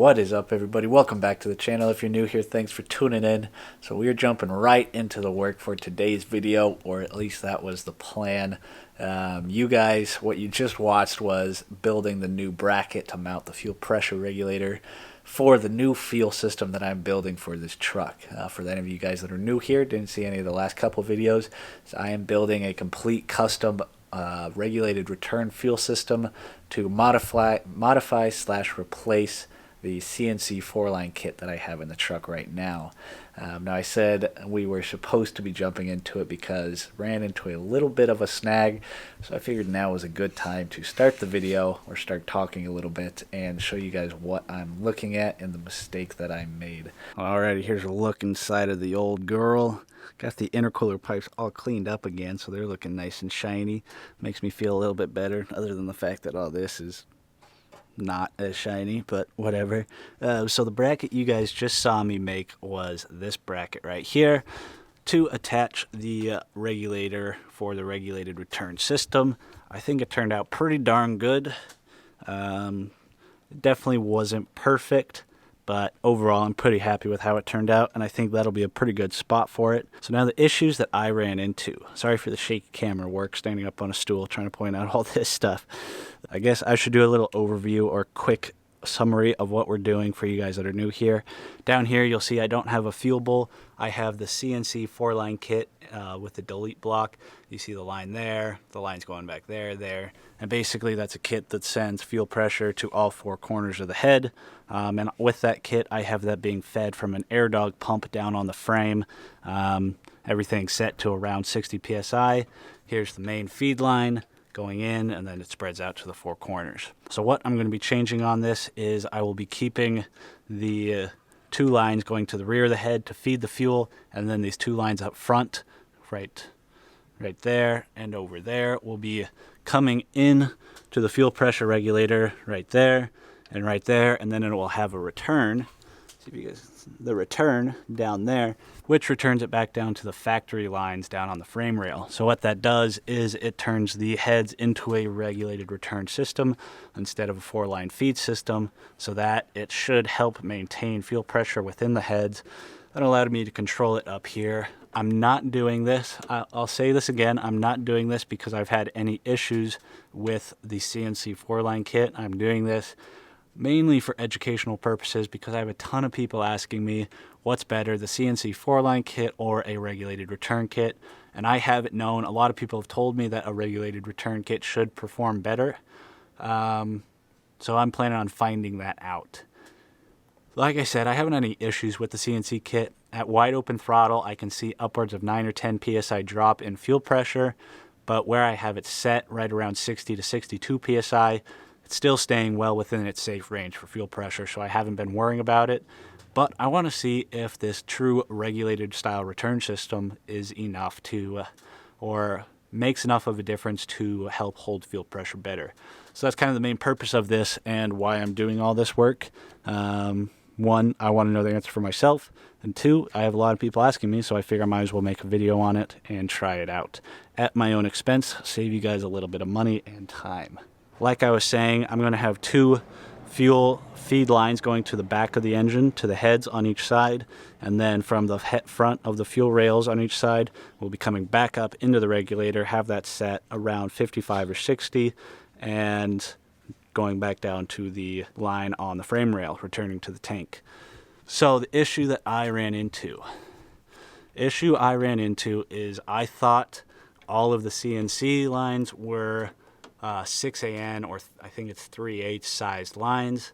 What is up, everybody? Welcome back to the channel. If you're new here, thanks for tuning in. So we are jumping right into the work for today's video, or at least that was the plan. You guys, what you just watched was building the new bracket to mount the fuel pressure regulator for the new fuel system that I'm building for this truck. For any of you guys that are new here, didn't see any of the last couple videos, so I am building a complete custom regulated return fuel system to modify/replace the CNC 4-line kit that I have in the truck right now. Now, I said we were supposed to be jumping into it because ran into a little bit of a snag, so I figured now was a good time to start the video or start talking a little bit and show you guys what I'm looking at and the mistake that I made. Alrighty, here's a look inside of the old girl. Got the intercooler pipes all cleaned up again, so they're looking nice and shiny. Makes me feel a little bit better, other than the fact that all this is not as shiny, but whatever. So the bracket you guys just saw me make was this bracket right here to attach the regulator for the regulated return system. I think it turned out pretty darn good. It definitely wasn't perfect, but overall I'm pretty happy with how it turned out, and I think that'll be a pretty good spot for it. So now the issues that I ran into. Sorry for the shaky camera work, standing up on a stool trying to point out all this stuff. I guess I should do a little overview or quick summary of what we're doing for you guys that are new here. Down here you'll see I don't have a fuel bowl. I have the CNC 4-line kit with the delete block. You see the line there, the line's going back there, there, and basically that's a kit that sends fuel pressure to all four corners of the head. And with that kit I have that being fed from an Airdog pump down on the frame. Everything's set to around 60 psi. Here's the main feed line going in, and then it spreads out to the four corners. So what I'm going to be changing on this is I will be keeping the two lines going to the rear of the head to feed the fuel, and then these two lines up front, right there and over there, will be coming in to the fuel pressure regulator right there, and then it will have a return. See if you guys, the return down there, which returns it back down to the factory lines down on the frame rail. So what that does is it turns the heads into a regulated return system instead of a 4-line feed system, so that it should help maintain fuel pressure within the heads. That allowed me to control it up here. I'm not doing this, I'll say this again, I'm not doing this because I've had any issues with the CNC 4-line kit. I'm doing this mainly for educational purposes because I have a ton of people asking me what's better, the CNC 4-line kit or a regulated return kit, and I have it known. A lot of people have told me that a regulated return kit should perform better, so I'm planning on finding that out. Like I said, I haven't had any issues with the CNC kit. At wide open throttle I can see upwards of 9 or 10 psi drop in fuel pressure, but where I have it set right around 60 to 62 psi, it's still staying well within its safe range for fuel pressure, so I haven't been worrying about it. But I want to see if this true regulated style return system is enough to, or makes enough of a difference to help hold fuel pressure better. So that's kind of the main purpose of this and why I'm doing all this work. One, I want to know the answer for myself, and two, I have a lot of people asking me, so I figure I might as well make a video on it and try it out at my own expense, save you guys a little bit of money and time. Like I was saying, I'm going to have two fuel feed lines going to the back of the engine, to the heads on each side, and then from the front of the fuel rails on each side, we'll be coming back up into the regulator, have that set around 55 or 60, and going back down to the line on the frame rail, returning to the tank. So the issue I ran into is I thought all of the CNC lines were 6AN, or I think it's 3/8 sized lines,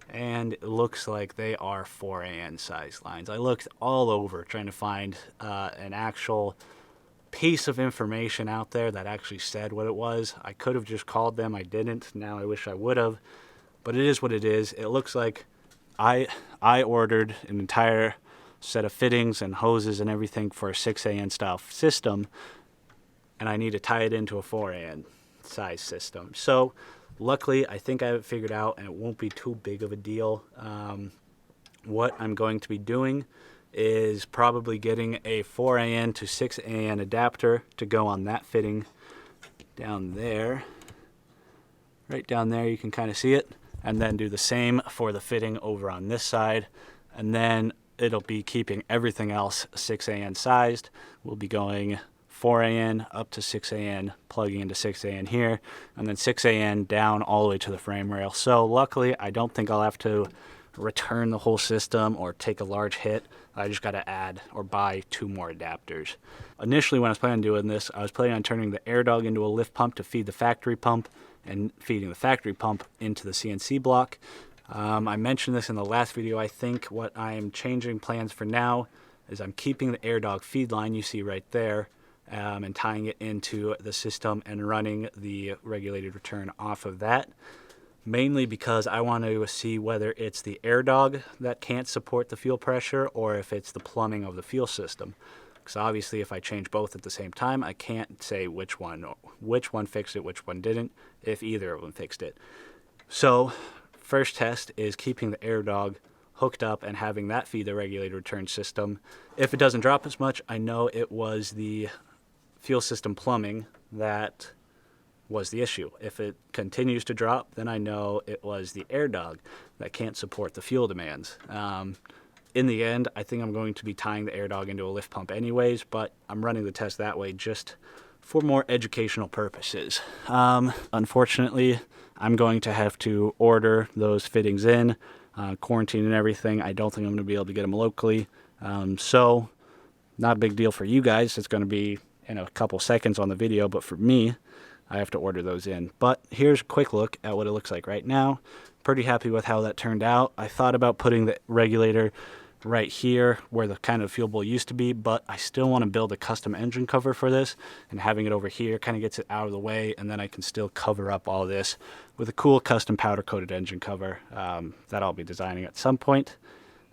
and it looks like they are 4AN sized lines. I looked all over trying to find an actual piece of information out there that actually said what it was. I could have just called them, I didn't. Now I wish I would have, but it is what it is. It looks like I ordered an entire set of fittings and hoses and everything for a 6AN style system, and I need to tie it into a 4AN size system. So luckily I think I have it figured out, and it won't be too big of a deal. What I'm going to be doing is probably getting a 4AN to 6AN adapter to go on that fitting down there. Right down there, you can kind of see it. and then do the same for the fitting over on this side, and then it'll be keeping everything else 6AN sized. We'll be going 4AN up to 6AN, plugging into 6AN here, and then 6AN down all the way to the frame rail. So luckily, I don't think I'll have to return the whole system or take a large hit. I just got to add or buy 2 more adapters. Initially, when I was planning on doing this, I was planning on turning the Airdog into a lift pump to feed the factory pump and feeding the factory pump into the CNC block. I mentioned this in the last video. I think what I'm changing plans for now is I'm keeping the Airdog feed line you see right there, and tying it into the system and running the regulated return off of that, mainly because I want to see whether it's the Airdog that can't support the fuel pressure or if it's the plumbing of the fuel system. Because obviously if I change both at the same time, I can't say which one fixed it, which one didn't, if either of them fixed it. So first test is keeping the Airdog hooked up and having that feed the regulated return system. If it doesn't drop as much, I know it was the fuel system plumbing that was the issue. If it continues to drop, then I know it was the Airdog that can't support the fuel demands. In the end, I think I'm going to be tying the Airdog into a lift pump anyways, but I'm running the test that way just for more educational purposes. Unfortunately, I'm going to have to order those fittings in, quarantine and everything. I don't think I'm going to be able to get them locally. So not a big deal for you guys. It's going to be in a couple seconds on the video, but for me, I have to order those in. But here's a quick look at what it looks like right now. Pretty happy with how that turned out. I thought about putting the regulator right here where the kind of fuel bowl used to be, but I still want to build a custom engine cover for this, and having it over here kind of gets it out of the way, and then I can still cover up all this with a cool custom powder coated engine cover that I'll be designing at some point.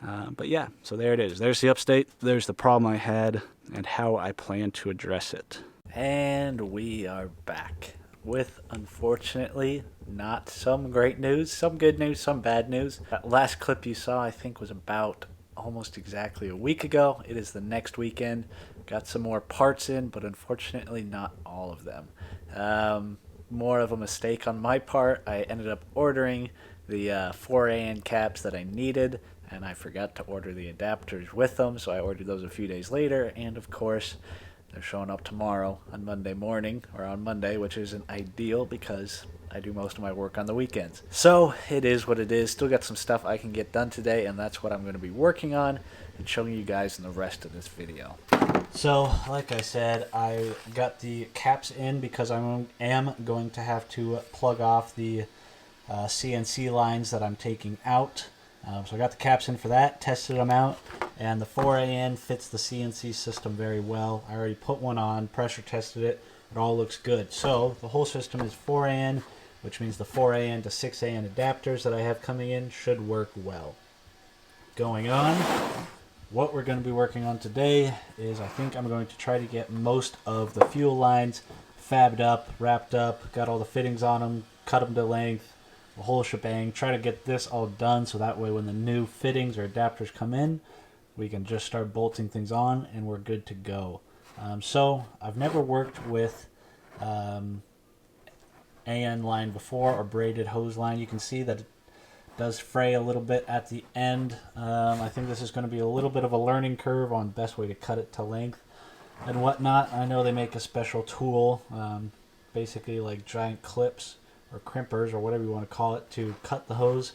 But yeah, so there it is. There's the upstate, there's the problem I had, and how I plan to address it. And we are back with, unfortunately, not some great news, some good news, some bad news. That last clip you saw, I think, was about almost exactly a week ago. It is the next weekend. Got some more parts in, but unfortunately not all of them. More of a mistake on my part. I ended up ordering the 4AN caps that I needed, and I forgot to order the adapters with them, so I ordered those a few days later, and of course they're showing up tomorrow on Monday morning, or on Monday, which isn't ideal because I do most of my work on the weekends. So it is what it is. Still got some stuff I can get done today, and that's what I'm going to be working on and showing you guys in the rest of this video. So, like I said, I got the caps in because I am going to have to plug off the CNC lines that I'm taking out. So I got the caps in for that, tested them out, and the 4AN fits the CNC system very well. I already put one on, pressure tested it, it all looks good. So the whole system is 4AN, which means the 4AN to 6AN adapters that I have coming in should work well. Going on, what we're going to be working on today is I think I'm going to try to get most of the fuel lines fabbed up, wrapped up, got all the fittings on them, cut them to length, the whole shebang. Try to get this all done so that way when the new fittings or adapters come in, we can just start bolting things on and we're good to go. So I've never worked with AN line before, or braided hose line. You can see that it does fray a little bit at the end. I think this is going to be a little bit of a learning curve on best way to cut it to length and whatnot. I know they make a special tool, basically like giant clips or crimpers or whatever you want to call it, to cut the hose.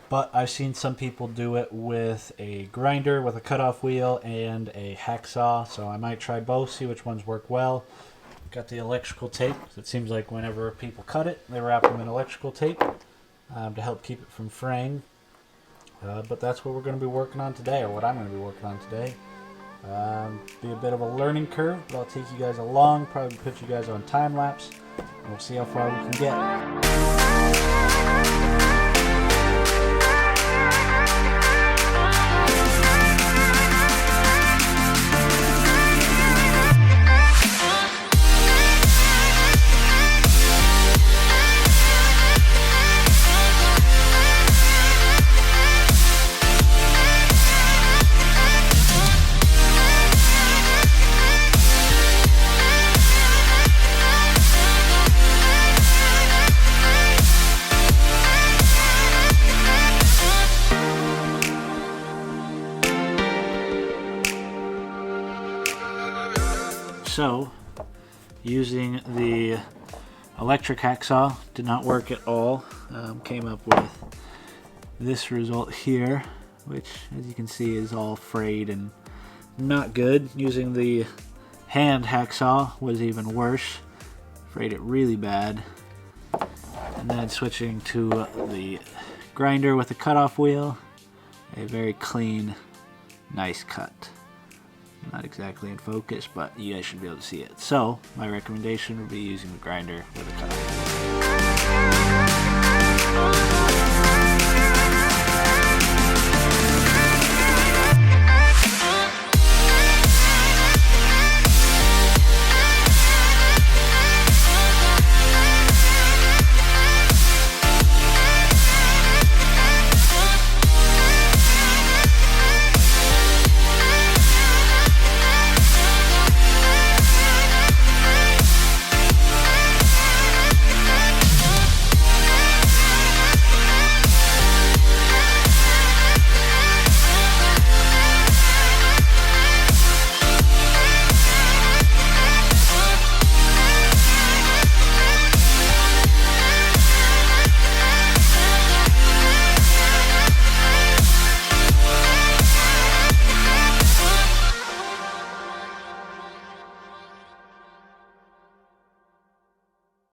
But I've seen some people do it with a grinder with a cutoff wheel and a hacksaw, so I might try both, see which ones work well. Got the electrical tape. So it seems like whenever people cut it, they wrap them in electrical tape to help keep it from fraying. But that's what we're going to be working on today, or what I'm going to be working on today. Be a bit of a learning curve, but I'll take you guys along, probably put you guys on time lapse, and we'll see how far we can get. So, using the electric hacksaw did not work at all. Came up with this result here, which as you can see is all frayed and not good. Using the hand hacksaw was even worse. Frayed it really bad. And then switching to the grinder with the cutoff wheel, a very clean, nice cut. Not exactly in focus, but you guys should be able to see it. So my recommendation would be using the grinder with a cutoff wheel.